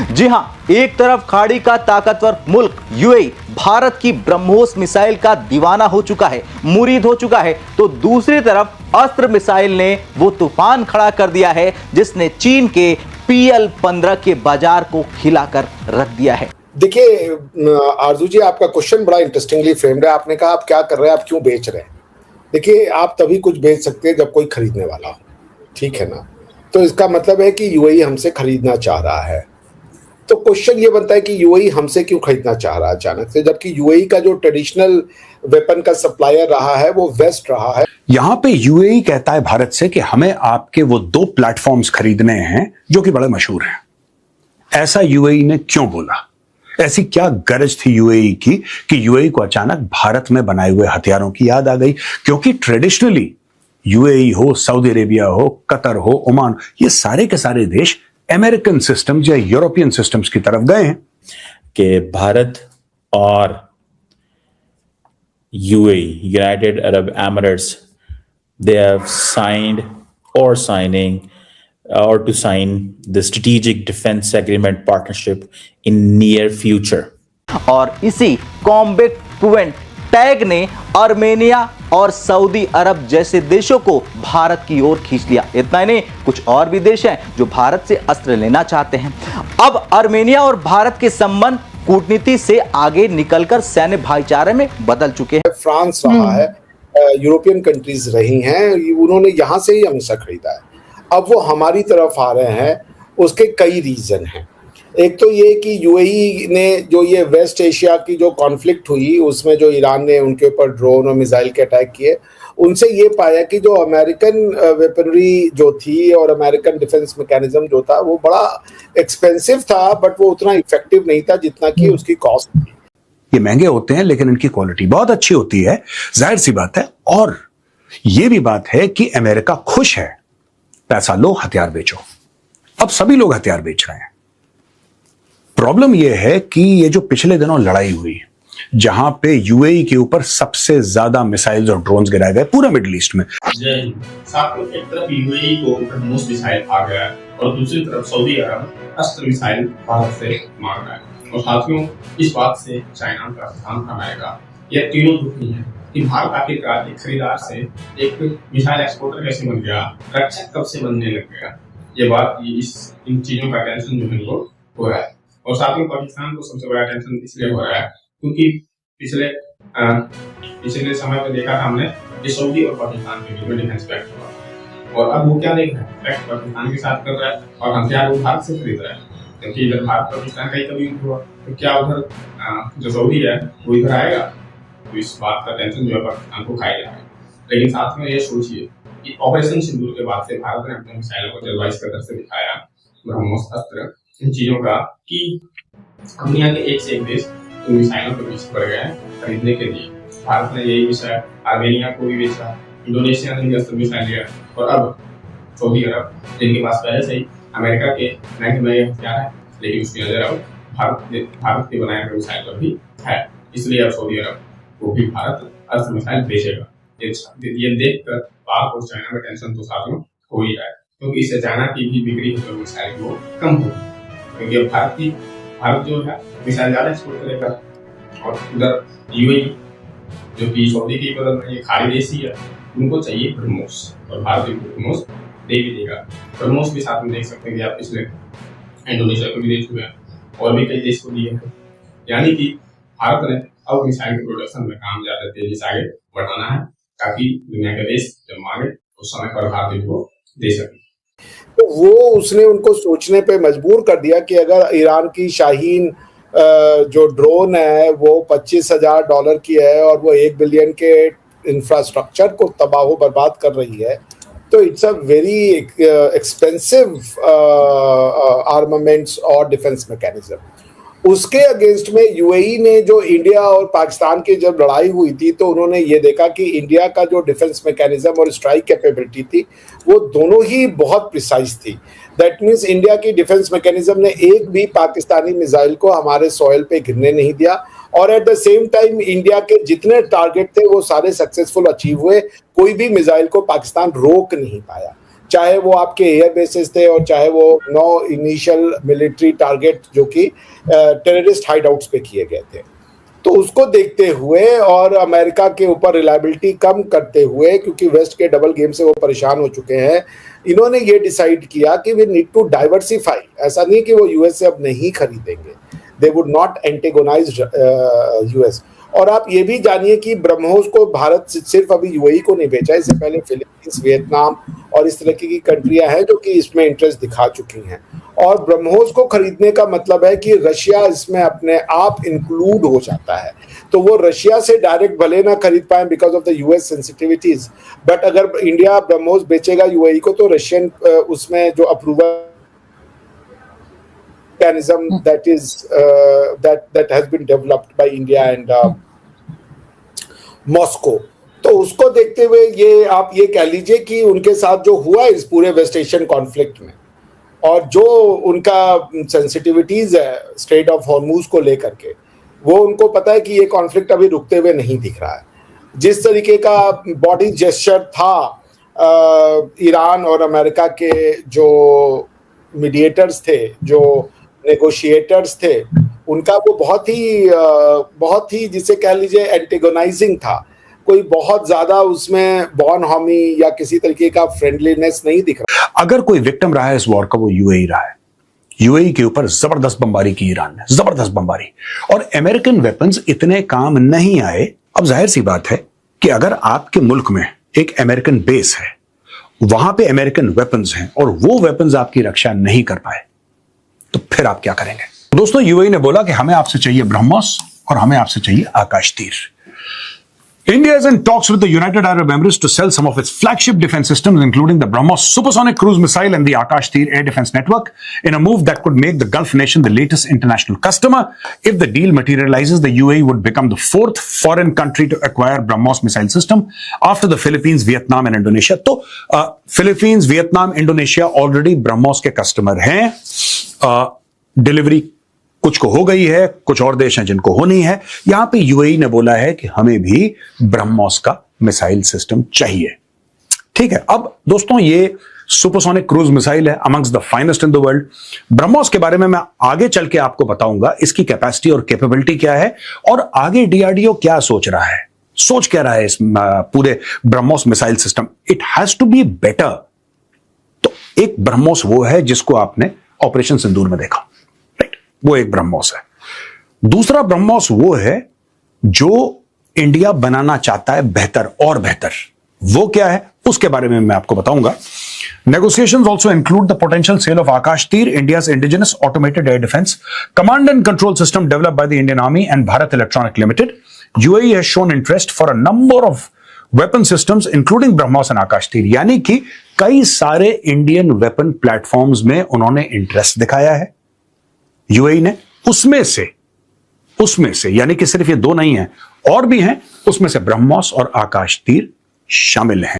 जी हां, एक तरफ खाड़ी का ताकतवर मुल्क यूएई भारत की ब्रह्मोस मिसाइल का दीवाना हो चुका है, मुरीद हो चुका है, तो दूसरी तरफ अस्त्र मिसाइल ने वो तूफान खड़ा कर दिया है जिसने चीन के PL-15 के बाजार को हिलाकर रख दिया है। देखिए आरजू जी, आपका क्वेश्चन बड़ा इंटरेस्टिंगली फ्रेम्ड है। आपने कहा आप क्या कर रहे हैं, आप क्यों बेच रहे हैं। देखिए, आप तभी कुछ बेच सकते हैं जब कोई खरीदने वाला हो, ठीक है ना। तो इसका मतलब है कि यूएई हमसे खरीदना चाह रहा है। तो क्वेश्चन ये बनता है कि यूएई हमसे क्यों खरीदना चाह रहा है अचानक से, जबकि यूएई का जो ट्रेडिशनल वेपन का सप्लायर रहा है वो वेस्ट रहा है। यहां पे यूएई कहता है भारत से कि हमें आपके वो 2 प्लेटफॉर्म्स खरीदने हैं जो कि बड़े मशहूर हैं। ऐसा यूएई ने क्यों बोला? ऐसी क्या गरज थी यूएई की कि यूएई को अचानक भारत में बनाए हुए हथियारों की याद आ गई? क्योंकि ट्रेडिशनली यूएई हो, सऊदी अरेबिया हो, कतर हो, ओमान, ये सारे के सारे देश अमेरिकन सिस्टम्स या यूरोपियन सिस्टम्स की तरफ गए हैं। कि भारत और UAE, United Arab Emirates, they have signed or signing or to sign the strategic defense agreement partnership in near future. और इसी कॉम्बैट प्रूवेंट टैग ने आर्मेनिया और सऊदी अरब जैसे देशों को भारत की ओर खींच लिया। इतना ही नहीं, कुछ और भी देश हैं जो भारत से अस्त्र लेना चाहते हैं। अब आर्मेनिया और भारत के संबंध कूटनीति से आगे निकलकर सैन्य भाईचारे में बदल चुके हैं। फ्रांस रहा है, यूरोपियन कंट्रीज रही हैं, उन्होंने यहाँ से ही हमेशा खरीदा है। अब वो हमारी तरफ आ रहे हैं, उसके कई रीजन हैं। एक तो ये कि यूएई ने जो ये वेस्ट एशिया की जो कॉन्फ्लिक्ट हुई उसमें जो ईरान ने उनके ऊपर ड्रोन और मिसाइल के अटैक किए, उनसे ये पाया कि जो अमेरिकन वेपनरी जो थी और अमेरिकन डिफेंस मैकेनिज्म जो था वो बड़ा एक्सपेंसिव था, बट वो उतना इफेक्टिव नहीं था जितना कि उसकी कॉस्ट थी। ये महंगे होते हैं लेकिन इनकी क्वालिटी बहुत अच्छी होती है, जाहिर सी बात है। और ये भी बात है कि अमेरिका खुश है, पैसा लो हथियार बेचो। अब सभी लोग हथियार बेच रहे हैं। प्रॉब्लम यह है कि ये जो पिछले दिनों लड़ाई हुई, जहां पे यूएई के ऊपर सबसे ज्यादा मिसाइल्स और ड्रोन्स गिराए गए पूरे मिडिल ईस्ट में। साथ में एक तरफ यूएई को ब्रह्मोस मिसाइल आ गया और दूसरी तरफ सऊदी अरब अस्त्र मिसाइल भारत से मांग रहा है। और साथियों, इस बात से चाइना का ध्यान हटाएगा। यह तीनों दुखी हैं कि भारत आखिरकार एक खरीदार से एक मिसाइल एक्सपोर्टर कैसे बन गया, रक्षक कब से बनने लग गया। ये बात इन चीजों का टेंशन जो है वो हो रहा है। और साथ में पाकिस्तान को सबसे बड़ा टेंशन इसलिए हो रहा है क्योंकि पिछले समय पर देखा था हमने कि सऊदी और पाकिस्तान के बीच में डिफेंस पैक्ट हुआ, और अब वो क्या देख रहा है, पैक्ट पाकिस्तान के साथ कर रहा है और हथियार वो भारत से खरीद रहा है। क्योंकि इधर भारत पाकिस्तान का ही कभी हुआ तो क्या उधर जो सऊदी है वो इधर आएगा। तो इस बात का टेंशन जो है पाकिस्तान को खाया जा रहा है। लेकिन साथ में ये सोचिए कि ऑपरेशन सिंदूर के बाद से भारत ने अपने मिसाइलों को जलवायु कदर से दिखाया, ब्रह्मोस अस्त्र, इन चीजों का, कि दुनिया के एक से एक देश इन मिसाइलों के पीछे पड़ गए हैं खरीदने के लिए। भारत ने यही मिसाइल आर्मेनिया को भी बेचा, इंडोनेशिया ने भी अस्त्र मिसाइल लिया, और अब सऊदी अरब, जिनके पास पहले से ही अमेरिका के महंगे हथियार है, लेकिन उसकी नजर अब भारत के बनाए हुए मिसाइल पर भी है। इसलिए अब सऊदी अरब को भी भारत अस्त्र मिसाइल बेचेगा। ये देखकर पाक और चाइना में टेंशन तो साथ में हो ही रहा है, क्योंकि इससे चाइना की भी बिक्री मिसाइल की वो कम होगी। क्योंकि अब भारत जो है मिसाइल ज्यादा एक्सपोर्ट करेगा, और उधर यूएई जो कि सऊदी की बदल में ये खाड़ी देशी है, उनको चाहिए ब्रह्मोस, और भारत ब्रह्मोस दे भी देगा। ब्रह्मोस भी साथ में देख सकते हैं कि आप पिछले इंडोनेशिया को भी दे चुके हैं और भी कई देश को दिए हैं। यानी कि भारत ने अब मिसाइल के प्रोडक्शन में काम ज्यादा तेजी से आगे बढ़ाना है, ताकि दुनिया के देश जब मांगे उस समय पर भारत को दे सके। तो वो उसने उनको सोचने पे मजबूर कर दिया कि अगर ईरान की शाहीन जो ड्रोन है वो $25,000 की है और वो 1 बिलियन के इंफ्रास्ट्रक्चर को तबाह बर्बाद कर रही है, तो it's a very expensive armaments और डिफेंस मैकेनिज्म। उसके अगेंस्ट में यूएई ने, जो इंडिया और पाकिस्तान की जब लड़ाई हुई थी, तो उन्होंने ये देखा कि इंडिया का जो डिफेंस मैकेनिज्म और स्ट्राइक कैपेबिलिटी थी वो दोनों ही बहुत प्रिसाइज थी। दैट मीन्स इंडिया की डिफेंस मैकेनिज्म ने एक भी पाकिस्तानी मिसाइल को हमारे सॉइल पे गिरने नहीं दिया, और at the same time India के जितने टारगेट थे वो सारे सक्सेसफुल अचीव हुए, कोई भी मिसाइल को पाकिस्तान रोक नहीं पाया। चाहे वो आपके एयर बेसिस थे और चाहे वो 9 इनिशियल मिलिट्री टारगेट जो कि टेररिस्ट हाइडआउट्स पे किए गए थे। तो उसको देखते हुए और अमेरिका के ऊपर रिलायबिलिटी कम करते हुए, क्योंकि वेस्ट के डबल गेम से वो परेशान हो चुके हैं, इन्होंने ये डिसाइड किया कि वी नीड टू डाइवर्सिफाई। ऐसा नहीं कि वो यूएस से अब नहीं खरीदेंगे, दे वुड नॉट एंटेगोनाइज यूएस। और आप ये भी जानिए कि ब्रह्मोस को भारत सिर्फ अभी यूएई को नहीं बेचा, इससे पहले फिलीपींस, वियतनाम और इस तरह की कंट्रियां हैं जो कि इसमें इंटरेस्ट दिखा चुकी हैं। और ब्रह्मोस को खरीदने का मतलब है कि रशिया इसमें अपने आप इंक्लूड हो जाता है। तो वो रशिया से डायरेक्ट भले ना खरीद पाए because of the US sensitivities, but अगर इंडिया ब्रह्मोस बेचेगा यूएई को तो रशियन उसमें जो approval mechanism that is that has been developed by India and Moscow, तो उसको देखते हुए ये आप ये कह लीजिए कि उनके साथ जो हुआ इस पूरे वेस्ट एशियन कॉन्फ्लिक्ट में और जो उनका सेंसिटिविटीज है स्ट्रेट ऑफ हॉर्मुज को लेकर के, वो उनको पता है कि ये कॉन्फ्लिक्ट अभी रुकते हुए नहीं दिख रहा है। जिस तरीके का बॉडी जेस्चर था ईरान और अमेरिका के जो मीडिएटर्स थे, जो नेगोशिएटर्स थे, उनका वो बहुत ही जिसे कह लीजिए एंटेगोनाइजिंग था। कोई बहुत ज्यादा उसमें बॉन हॉमी या किसी तरीके का फ्रेंडलीनेस नहीं दिख रहा। अगर कोई विक्टिम रहा है इस वॉर का वो यूएई रहा है। यूएई के ऊपर जबरदस्त बमबारी की ईरान ने, जबरदस्त बमबारी, और अमेरिकन वेपन्स इतने काम नहीं आए। अब जाहिर सी बात है कि अगर आपके मुल्क में एक अमेरिकन बेस है, वहां पे अमेरिकन वेपन्स हैं और वो वेपन्स आपकी रक्षा नहीं कर पाए, तो फिर आप क्या करेंगे? दोस्तों, यूएई ने बोला कि हमें आपसे चाहिए ब्रह्मोस और हमें आपसे चाहिए आकाश तीर। India is in talks with the United Arab Emirates to sell some of its flagship defense systems, including the BrahMos supersonic cruise missile and the Akash Tir air defense network, in a move that could make the Gulf nation the latest international customer. If the deal materializes, the UAE would become the 4th foreign country to acquire BrahMos missile system after the Philippines, Vietnam and Indonesia. तो Philippines, Vietnam, Indonesia already BrahMos के customer हैं। Delivery कुछ को हो गई है, कुछ और देश हैं जिनको होनी है। यहां पे यूएई ने बोला है कि हमें भी ब्रह्मोस का मिसाइल सिस्टम चाहिए। ठीक है, अब दोस्तों ये सुपरसोनिक क्रूज मिसाइल है, amongst the finest in the world. BrahMos के बारे में मैं आगे चल के आपको बताऊंगा, इसकी कैपेसिटी और कैपेबिलिटी क्या है और आगे डीआरडीओ क्या सोच रहा है, सोच क्या रहा है इस पूरे BrahMos missile system. It has to be better. तो एक ब्रह्मोस वो है जिसको आपने ऑपरेशन सिंदूर में देखा, वो एक ब्रह्मोस है। दूसरा ब्रह्मोस वो है जो इंडिया बनाना चाहता है बेहतर और बेहतर। वो क्या है उसके बारे में मैं आपको बताऊंगा। Negotiations also include the potential sale of Akash Tir, India's indigenous automated air defense command and control system developed by the Indian Army and Bharat Electronic Limited. UAE has shown interest for a number of weapon systems including BrahMos and Akash Tir, यानी कि कई सारे Indian weapon platforms में उन्होंने interest दिखाया है UAE ने। उसमें से यानी कि सिर्फ ये दो नहीं है, और भी हैं, उसमें से ब्रह्मोस और आकाश तीर शामिल हैं।